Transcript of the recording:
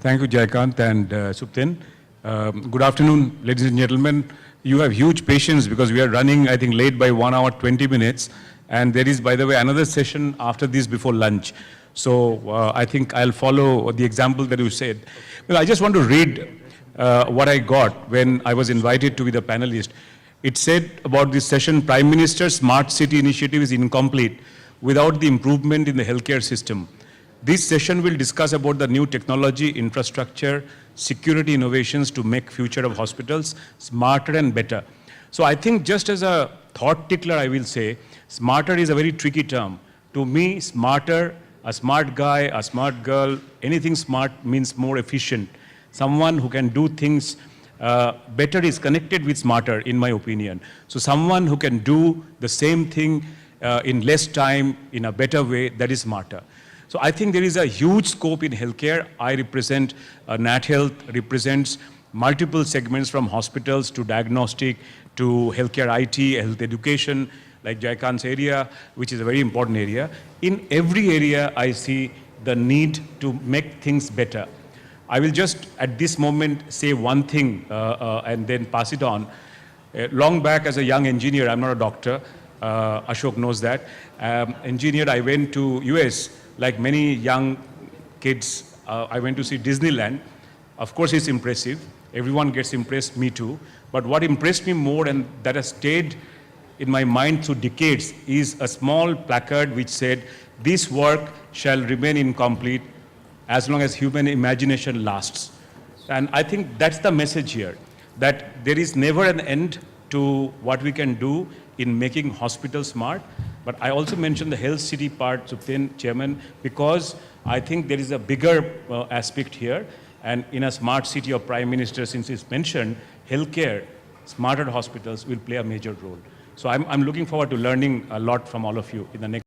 Thank you, Jaykant and Suptin. Good afternoon, ladies and gentlemen. You have huge patience because we are running, I think, late by 1 hour, 20 minutes. And there is, by the way, another session after this before lunch. So I think I'll follow the example that you said. Well, I just want to read what I got when I was invited to be the panelist. It said about this session, Prime Minister's Smart City Initiative is incomplete without the improvement in the healthcare system. This session will discuss about the new technology, infrastructure, security innovations to make future of hospitals smarter and better. So I think just as a thought tickler, I will say, smarter is a very tricky term. To me, smarter, a smart guy, a smart girl, anything smart means more efficient. Someone who can do things better is connected with smarter, in my opinion. So someone who can do the same thing in less time, in a better way, that is smarter. So I think there is a huge scope in healthcare. I represent, Nat Health represents multiple segments from hospitals to diagnostic to healthcare IT, health education, like Jaykant's area, which is a very important area. In every area, I see the need to make things better. I will just, at this moment, say one thing and then pass it on. Long back as a young engineer, I'm not a doctor, Ashok knows that. Engineer, I went to US, like many young kids, I went to see Disneyland. Of course, it's impressive. Everyone gets impressed, me too. But what impressed me more and that has stayed in my mind through decades is a small placard which said, "This work shall remain incomplete as long as human imagination lasts." And I think that's the message here, that there is never an end to what we can do in making hospitals smart. But I also mentioned the health city part, Suptin, Chairman, because I think there is a bigger aspect here. And in a smart city of Prime Minister, since it's mentioned, healthcare, smarter hospitals will play a major role. So I'm looking forward to learning a lot from all of you in the next